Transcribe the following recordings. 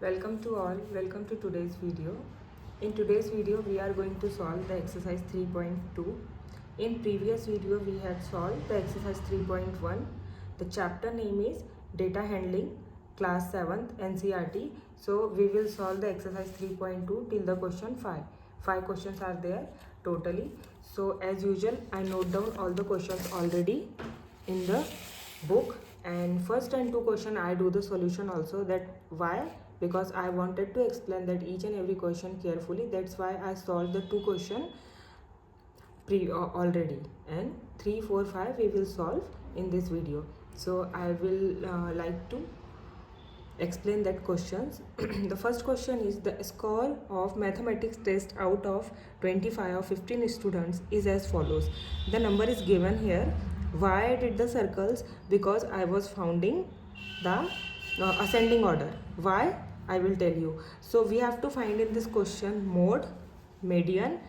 Welcome to all, welcome to today's video. In today's video we are going to solve the exercise 3.2. In previous video we had solved the exercise 3.1. The chapter name is Data Handling, class 7th NCERT. So we will solve the exercise 3.2 till the question 5. 5 questions are there totally. So as usual I note down all the questions already in the book, and first and two question I do the solution also. That why? Because I wanted to explain that each and every question carefully. That's why I solved the two question already, and 3 4 5 we will solve in this video. So I will like to explain that questions. The first question is, the score of mathematics test out of 25 or 15 students is as follows. The number is given here. Why I did the circles? Because I was founding the ascending order. Why? I will tell you. So we have to find in this question mode, median.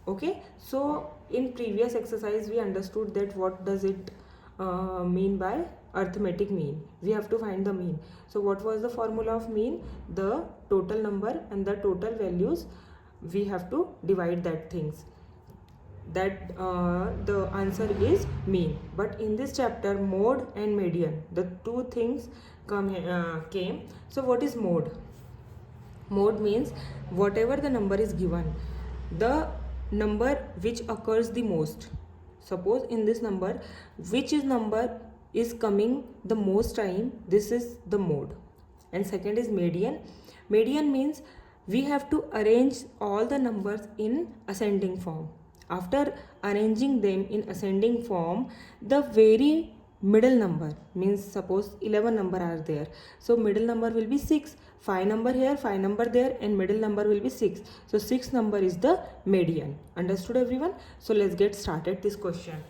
Okay, so in previous exercise we understood that what does it mean by arithmetic mean. We have to find the mean. So what was the formula of mean? The total number and the total values, we have to divide that things. That the answer is mean. But in this chapter mode and median, the two things came. So what is mode? Mode means whatever the number is given, the number which occurs the most. Suppose in this number, which is number is coming the most time, this is the mode. And second is median. Median means we have to arrange all the numbers in ascending form. After arranging them in ascending form, the very middle number, means suppose 11 number are there, so middle number will be 6, 5 number here, 5 number there, and middle number will be 6. So 6 number is the median. Understood everyone? So let's get started this question.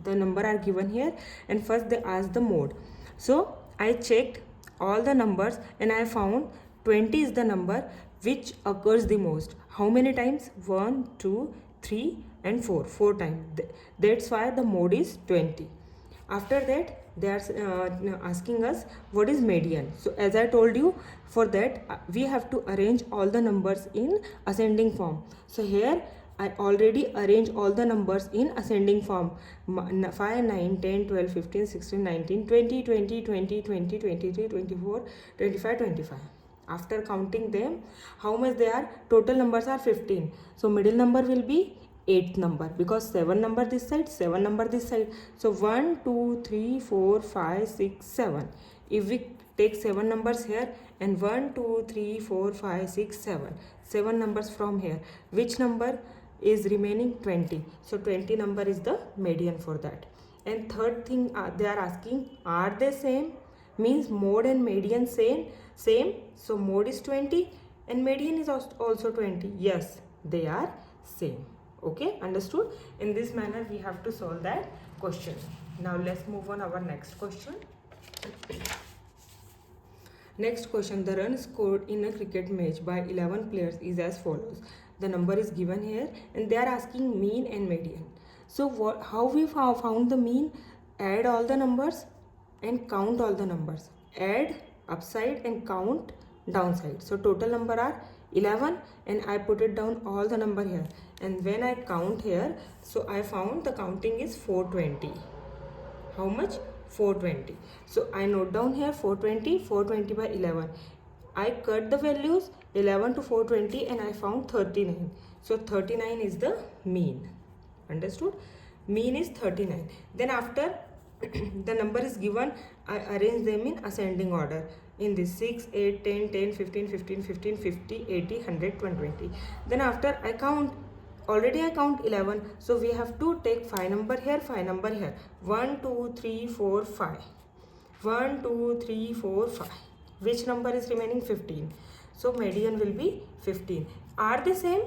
The number are given here, and first they ask the mode. So I checked all the numbers and I found 20 is the number which occurs the most. How many times? 1 2 3 and 4 times. That's why the mode is 20. After that they are asking us what is median. So as I told you, for that we have to arrange all the numbers in ascending form. So here I already arrange all the numbers in ascending form. 5 9 10 12 15 16 19 20 20 20 20 23 24 25 25. After counting them, how much they are? Total numbers are 15. So middle number will be 8th number, because 7 number this side, 7 number this side. So 1 2 3 4 5 6 7. If we take 7 numbers here, and 1 2 3 4 5 6 7 numbers from here, which number is remaining? 20. So 20 number is the median for that. And third thing they are asking, are they same? Means mode and median same. So mode is 20 and median is also 20. Yes, they are same. Okay, understood? In this manner we have to solve that question. Now let's move on our next question. Next question, the run scored in a cricket match by 11 players is as follows. The number is given here and they are asking mean and median. So how we found the mean? Add all the numbers and count all the numbers. Add upside and count downside. So total number are 11 and I put it down all the number here, and when I count here, so I found the counting is 420. How much? 420. So I note down here 420 by 11. I cut the values 11 to 420 and I found 39. So 39 is the mean. Understood? Mean is 39. Then after the number is given, I arrange them in ascending order in this 6 8 10 10 15 15 15 50 80 100 120. Then after I count, already I count 11, so we have to take 5 number here, 5 number here. 1 2 3 4 5. 1 2 3 4 5. Which number is remaining? 15. So median will be 15. Are they same?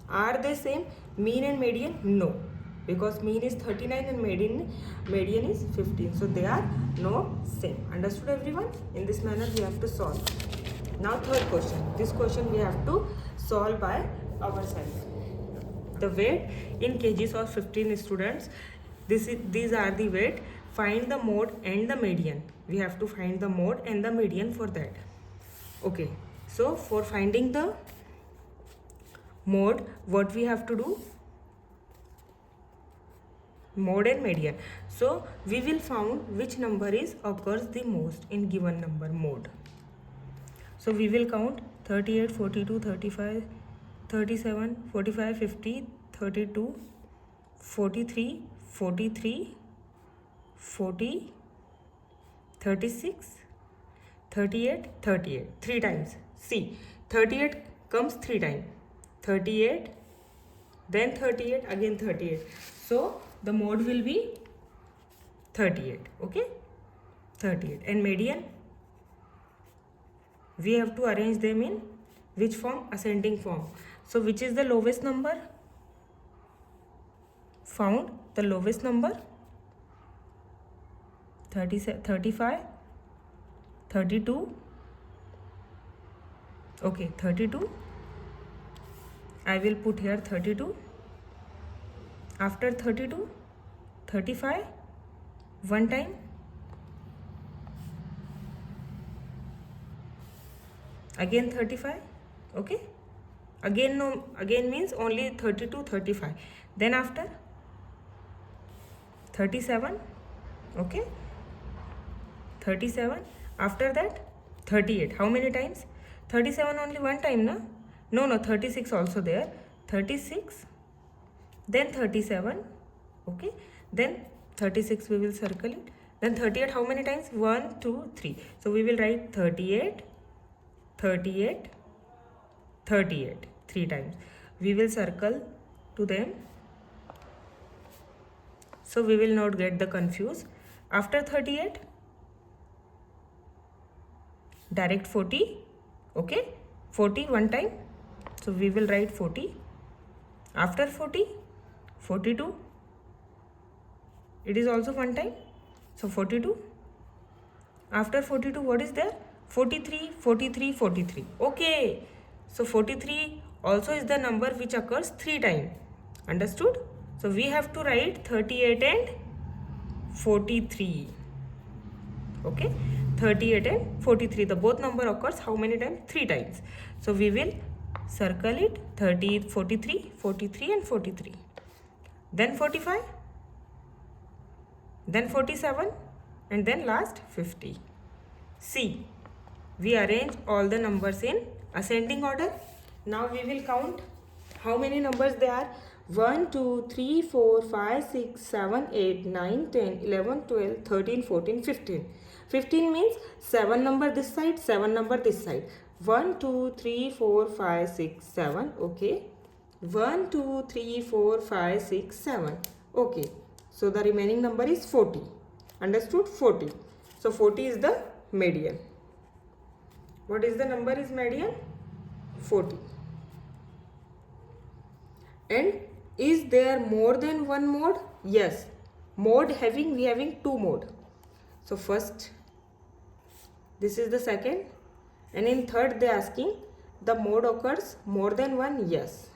Are they same? Mean and median? No, because mean is 39 and median is 15. So they are no same. Understood everyone? In this manner we have to solve. Now third question. This question we have to solve by ourselves. The weight in kgs of 15 students. These are the weight. Find the mode and the median. We have to find the mode and the median for that. Okay. So for finding the mode, what we have to do? Mode and median. So we will found which number is occurs the most in given number mode. So we will count 38, 42, 35, 37, 45, 50, 32, 43, 43, 40, 36, 38, 38. 3 times. See, 38 comes 3 times. 38, then 38, again 38. So the mode will be 38. Okay? 38. And median, we have to arrange them in which form? Ascending form. So which is the lowest number? Found the lowest number 35, 32. Okay, 32. I will put here 32. After 32, 35, one time. Again 35. Okay. Again no. Again means only 32, 35. Then after 37. Okay. 37. After that 38. How many times? 37 only one time, na? No, 36 also there. 36. Then 37. Okay. Then 36 we will circle it. Then 38 how many times? 1, 2, 3. So we will write 38, 38, 38. 3 times. We will circle to them. So we will not get the confused. After 38, direct 40. Okay. 40 one time. So we will write 40. After 40, 42. It is also one time. So 42. After 42, what is there? 43, 43, 43. Okay. So 43 also is the number which occurs 3 times. Understood? So we have to write 38 and 43. Okay. 38 and 43. The both number occurs how many times? 3 times. So we will circle it 30, 43, 43 and 43. Then 45. Then 47. And then last 50. See, we arrange all the numbers in ascending order. Now we will count how many numbers there are. 1, 2, 3, 4, 5, 6, 7, 8, 9, 10, 11, 12, 13, 14, 15. 15 means 7 number this side, 7 number this side. 1, 2, 3, 4, 5, 6, 7. Okay. 1, 2, 3, 4, 5, 6, 7. Okay. So the remaining number is 40. Understood? 40. So 40 is the median. What is the number is median? 40. And is there more than one mode? Yes. Mode we having 2 mode. So first, this is the second. And in third they asking the mode occurs more than one? Yes.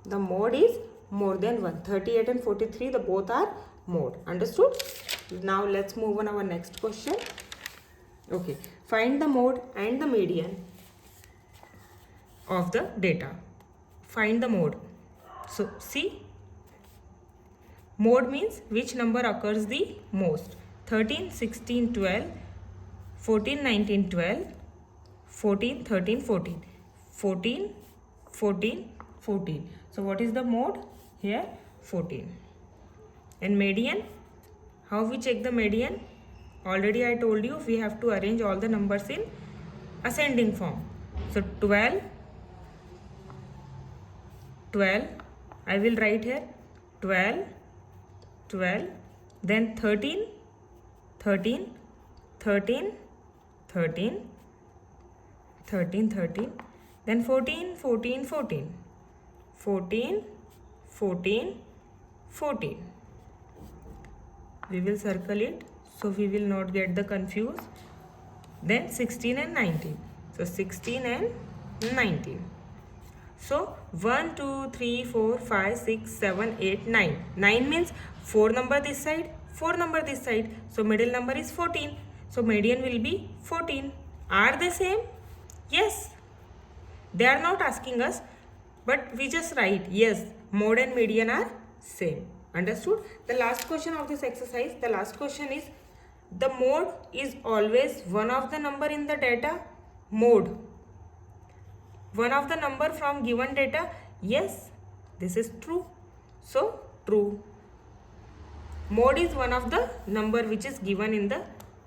The mode is more than one. 38 and 43, the both are mode. Understood? Now let's move on our next question. Okay. Find the mode and the median of the data. Find the mode. So see, mode means which number occurs the most. 13, 16, 12, 14, 19, 12, 14, 13, 14. 14, 14, 14. So what is the mode? Here 14. And median, how we check the median? Already I told you we have to arrange all the numbers in ascending form. So 12, 12, I will write here 12, 12, then 13, 13, 13, 13, 13, 13, then 14, 14, 14, 14, 14, 14. We will circle it so we will not get the confused. Then 16 and 19. So 16 and 19. So 1, 2, 3, 4, 5, 6, 7, 8, 9. 9 means 4 number this side, 4 number this side. So middle number is 14. So median will be 14. Are they same? Yes. They are not asking us, but we just write yes, mode and median are same. Understood? The last question of this exercise, the last question is, the mode is always one of the number in the data. Mode, one of the number from given data. Yes, this is true. So true. Mode is one of the number which is given in the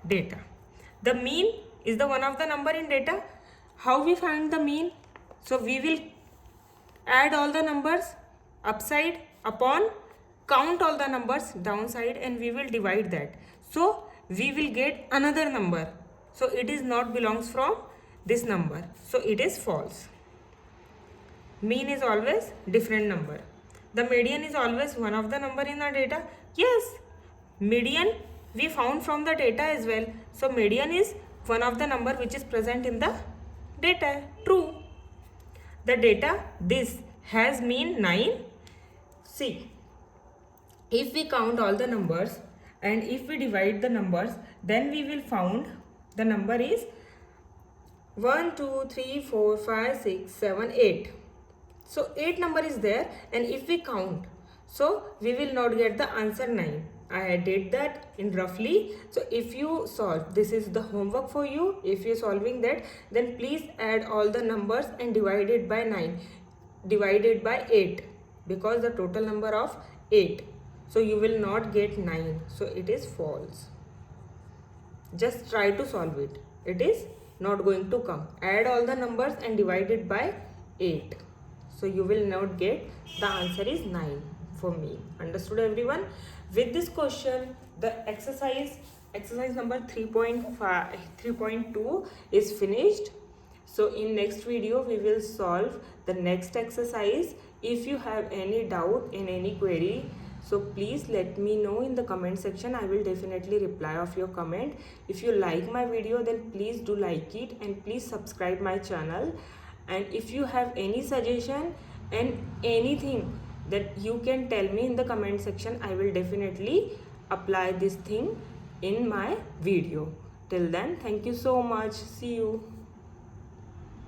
data. The mean is the one of the number in data. How we find the mean? So we will add all the numbers upside upon, count all the numbers downside, and we will divide that. So we will get another number. So it is not belongs from this number. So it is false. Mean is always different number. The median is always one of the number in the data. Yes, median we found from the data as well. So median is one of the number which is present in the data. True. The data this has mean 9. See, if we count all the numbers and if we divide the numbers, then we will found the number is 1, 2, 3, 4, 5, 6, 7, 8. So 8 number is there, and if we count, so we will not get the answer 9. I did that in roughly. So if you solve, this is the homework for you. If you are solving that, then please add all the numbers and divide it by 9, divided by 8, because the total number of 8. So you will not get 9. So it is false. Just try to solve it. It is not going to come. Add all the numbers and divide it by 8. So you will not get, the answer is 9 for me. Understood everyone? With this question, the exercise number 3.2 is finished. So in next video we will solve the next exercise. If you have any doubt in any query, so please let me know in the comment section. I will definitely reply of your comment. If you like my video, then please do like it and please subscribe my channel. And if you have any suggestion and anything that you can tell me in the comment section, I will definitely apply this thing in my video. Till then, thank you so much. See you.